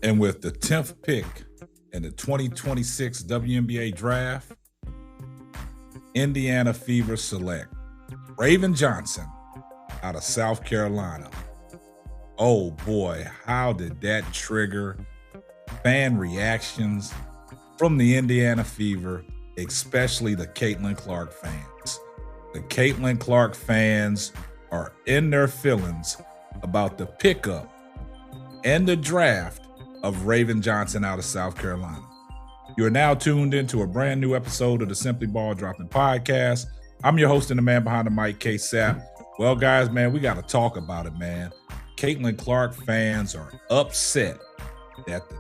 And with the 10th pick in the 2026 WNBA draft, Indiana Fever select Raven Johnson out of South Carolina. Oh boy, how did that trigger fan reactions from the Indiana Fever, especially the Caitlin Clark fans. The Caitlin Clark fans are in their feelings about the pickup and the draft of Raven Johnson out of South Carolina. You are now tuned into a brand new episode of the Simply Ball Dropping Podcast. I'm your host and the man behind the mic, K-Sap. Well, guys, man, we got to talk about it, man. Caitlin Clark fans are upset that the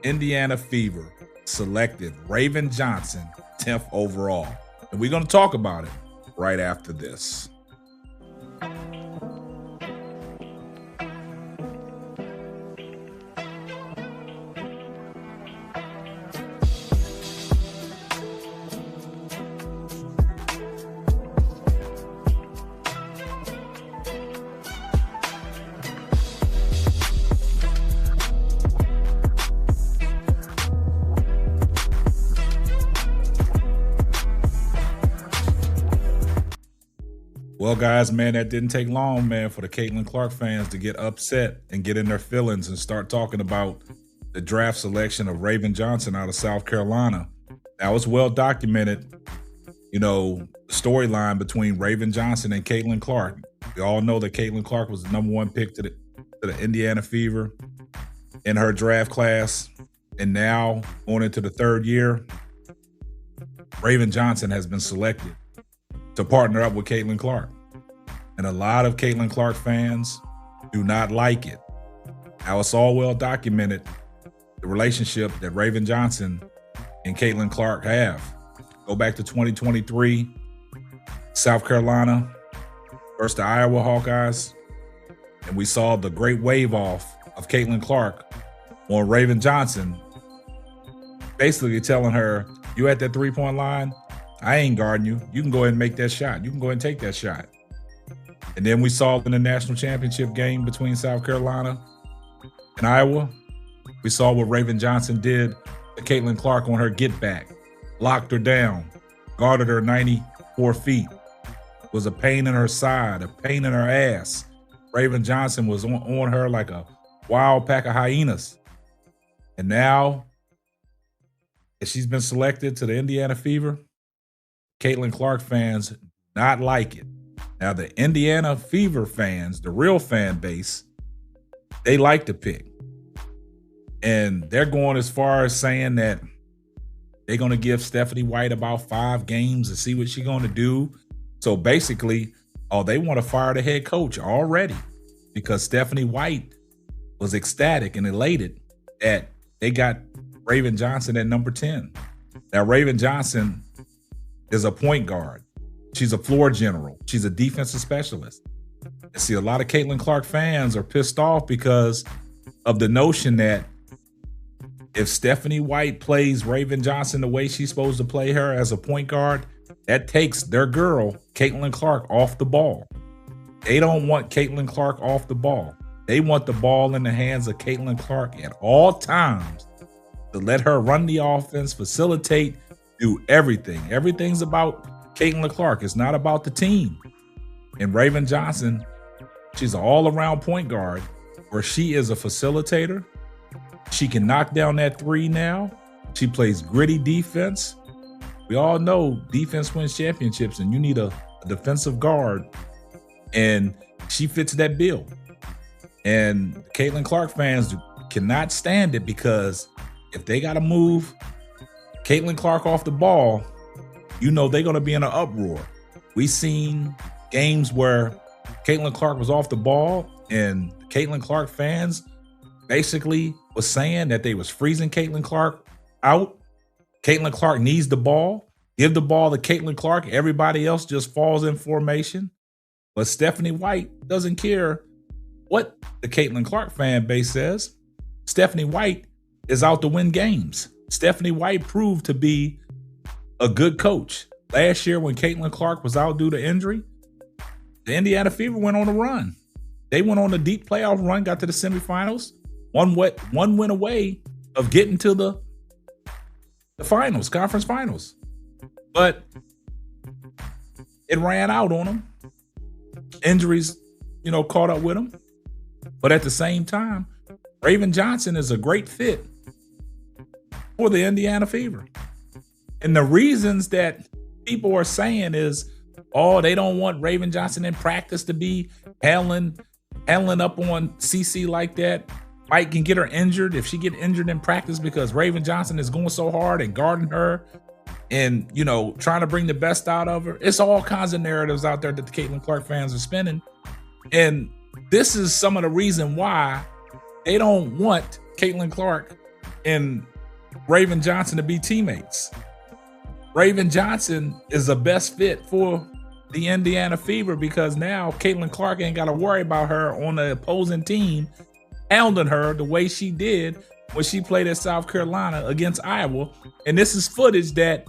Indiana Fever selected Raven Johnson 10th overall. And we're going to talk about it right after this. Well, guys, man, that didn't take long, man, for the Caitlin Clark fans to get upset and get in their feelings and start talking about the draft selection of Raven Johnson out of South Carolina. Now, it's well documented, storyline between Raven Johnson and Caitlin Clark. We all know that Caitlin Clark was the number one pick to the Indiana Fever in her draft class. And now, going into the third year, Raven Johnson has been selected to partner up with Caitlin Clark. And a lot of Caitlin Clark fans do not like it. Now, it's all well documented, the relationship that Raven Johnson and Caitlin Clark have. Go back to 2023, South Carolina versus the Iowa Hawkeyes. And we saw the great wave off of Caitlin Clark on Raven Johnson, basically telling her, you at that three-point line, I ain't guarding you. You can go ahead and make that shot. You can go ahead and take that shot. And then we saw in the national championship game between South Carolina and Iowa, we saw what Raven Johnson did to Caitlin Clark on her get back, locked her down, guarded her 94 feet, was a pain in her side, a pain in her ass. Raven Johnson was on her like a wild pack of hyenas. And now, as she's been selected to the Indiana Fever, Caitlin Clark fans not like it. Now, the Indiana Fever fans, the real fan base, they like the pick. And they're going as far as saying that they're going to give Stephanie White about 5 games to see what she's going to do. So basically, they want to fire the head coach already because Stephanie White was ecstatic and elated that they got Raven Johnson at number 10. Now, Raven Johnson is a point guard. She's a floor general. She's a defensive specialist. And see, a lot of Caitlin Clark fans are pissed off because of the notion that if Stephanie White plays Raven Johnson the way she's supposed to play her as a point guard, that takes their girl, Caitlin Clark, off the ball. They don't want Caitlin Clark off the ball. They want the ball in the hands of Caitlin Clark at all times to let her run the offense, facilitate, do everything. Everything's about Caitlin Clark. It's not about the team. And Raven Johnson, she's an all-around point guard where she is a facilitator. She can knock down that three now. She plays gritty defense. We all know defense wins championships, and you need a defensive guard. And she fits that bill. And Caitlin Clark fans cannot stand it because if they got to move Caitlin Clark off the ball, they're going to be in an uproar. We seen games where Caitlin Clark was off the ball and Caitlin Clark fans basically was saying that they was freezing Caitlin Clark out. Caitlin Clark needs the ball. Give the ball to Caitlin Clark. Everybody else just falls in formation. But Stephanie White doesn't care what the Caitlin Clark fan base says. Stephanie White is out to win games. Stephanie White proved to be a good coach. Last year when Caitlin Clark was out due to injury, the Indiana Fever went on a run. They went on a deep playoff run, got to the semifinals. one win away of getting to the finals, conference finals. But it ran out on them. Injuries, caught up with them. But at the same time, Raven Johnson is a great fit for the Indiana Fever. And the reasons that people are saying is, they don't want Raven Johnson in practice to be handling up on CC like that. Mike can get her injured if she get injured in practice because Raven Johnson is going so hard and guarding her and, trying to bring the best out of her. It's all kinds of narratives out there that the Caitlin Clark fans are spinning. And this is some of the reason why they don't want Caitlin Clark and Raven Johnson to be teammates. Raven Johnson is the best fit for the Indiana Fever because now Caitlin Clark ain't got to worry about her on the opposing team hounding her the way she did when she played at South Carolina against Iowa. And this is footage that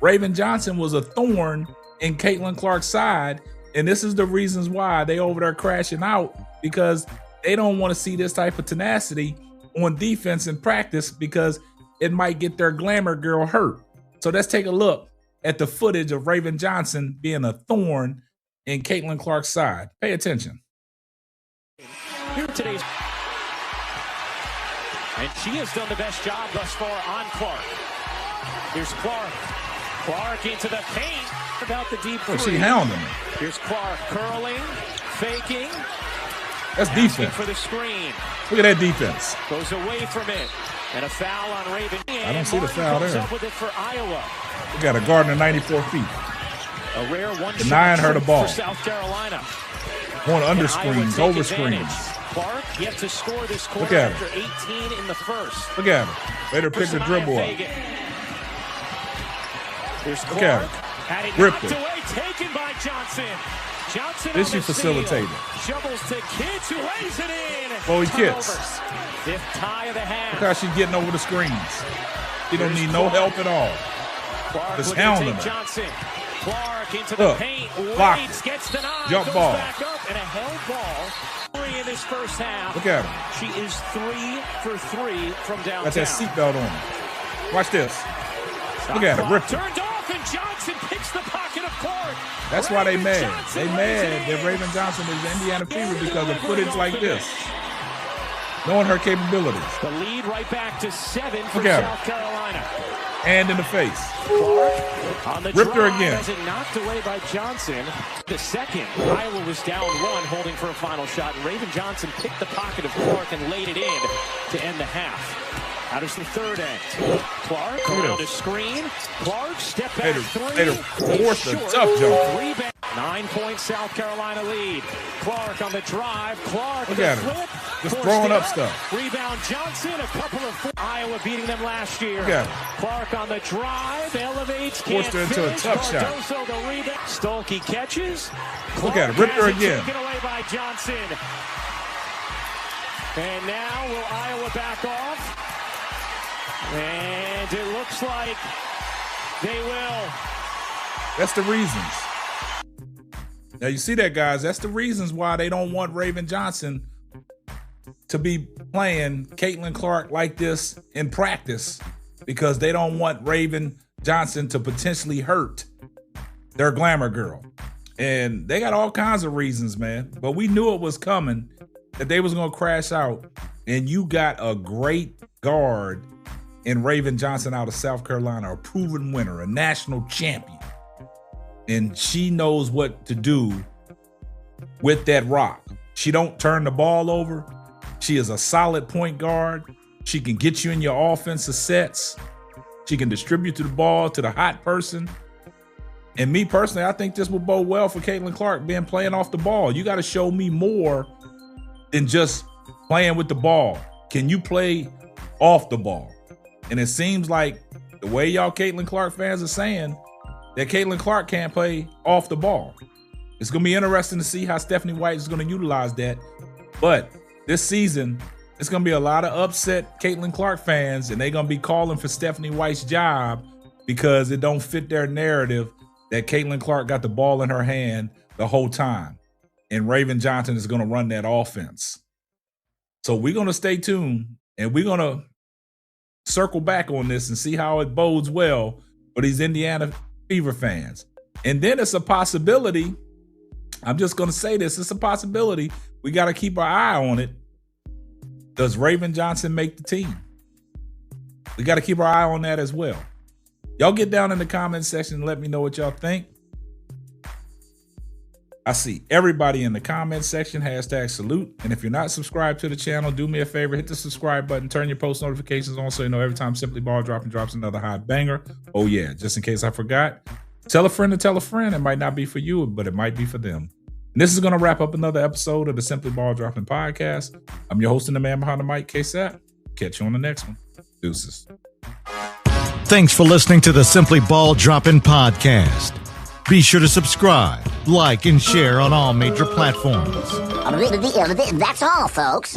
Raven Johnson was a thorn in Caitlin Clark's side. And this is the reasons why they over there crashing out, because they don't want to see this type of tenacity on defense in practice because it might get their glamour girl hurt. So let's take a look at the footage of Raven Johnson being a thorn in Caitlin Clark's side. Pay attention. Here today's, and she has done the best job thus far on Clark. Here's Clark. Clark into the paint. About the deep three. She hounding her. Here's Clark curling, faking. That's defense. For the screen. Look at that defense. Goes away from it. And a foul on Raven. I don't see the foul there. Up with it for Iowa. We got a Gardner 94 feet. A rare one. Denying her the ball. For South Carolina. Going under screens, over screens. Clark yet to score this quarter after 18 in the first. Look at her. Let her pick the dribble up. Here's Clark. Look at her. Ripped it. Away, taken by Johnson. Johnson this she facilitated. Shovels to Kitts, who lays it in. Chloe Kitts. Fifth tie of the half. Look how she's getting over the screens. She don't need no help at all. Clark just hounding her. Johnson. Clark into the paint. Waits, gets denied. Jump ball. Back up and a held ball. 3 in this first half. Look at her. She is 3 for 3 from downtown. Got that seatbelt on. Watch this. Look at her. Ripped it. Turned off and Johnson picks the pocket of Clark. That's why they mad. They mad that Raven Johnson is the Indiana Fever because of footage like this. Knowing her capabilities. The lead right back to 7 for South Carolina. And in the face. Clark on the ripped her again. Has it knocked away by Johnson. The second, Iowa was down 1, holding for a final shot, and Raven Johnson picked the pocket of Clark and laid it in to end the half. Out is the third end. Clark around a screen. Clark step back three. Forced a tough jump. Rebound. 9-point South Carolina lead. Clark on the drive. Clark look at her. Just throwing up stuff. Rebound Johnson. A couple of Iowa beating them last year. Look at her. Clark on the drive. Elevates. Forced her into a tough shot. The rebound. Stolke catches. Look at her. Ripped her again. Taken away by Johnson. And now will Iowa back off? And it looks like they will. That's the reasons. Now you see that, guys. That's the reasons why they don't want Raven Johnson to be playing Caitlin Clark like this in practice, because they don't want Raven Johnson to potentially hurt their glamour girl. And they got all kinds of reasons, man. But we knew it was coming, that they was going to crash out. And you got a great guard in Raven Johnson out of South Carolina, a proven winner, a national champion. And she knows what to do with that rock. She don't turn the ball over. She is a solid point guard. She can get you in your offensive sets. She can distribute the ball to the hot person. And me personally, I think this will bode well for Caitlin Clark being playing off the ball. You got to show me more than just playing with the ball. Can you play off the ball? And it seems like the way y'all Caitlin Clark fans are saying that Caitlin Clark can't play off the ball. It's going to be interesting to see how Stephanie White is going to utilize that. But this season, it's going to be a lot of upset Caitlin Clark fans, and they're going to be calling for Stephanie White's job because it don't fit their narrative that Caitlin Clark got the ball in her hand the whole time. And Raven Johnson is going to run that offense. So we're going to stay tuned, and we're going to circle back on this and see how it bodes well for these Indiana Fever fans. And then it's a possibility. I'm just going to say this. It's a possibility. We got to keep our eye on it. Does Raven Johnson make the team? We got to keep our eye on that as well. Y'all get down in the comment section and let me know what y'all think. I see everybody in the comment section, #salute. And if you're not subscribed to the channel, do me a favor, hit the subscribe button, turn your post notifications on so you know every time Simply Ball drops another hot banger. Oh yeah, just in case I forgot, tell a friend to tell a friend. It might not be for you, but it might be for them. And this is going to wrap up another episode of the Simply Ball Dropping Podcast. I'm your host and the man behind the mic, K-Sap. Catch you on the next one. Deuces. Thanks for listening to the Simply Ball Dropping Podcast. Be sure to subscribe, like, and share on all major platforms. That's all, folks.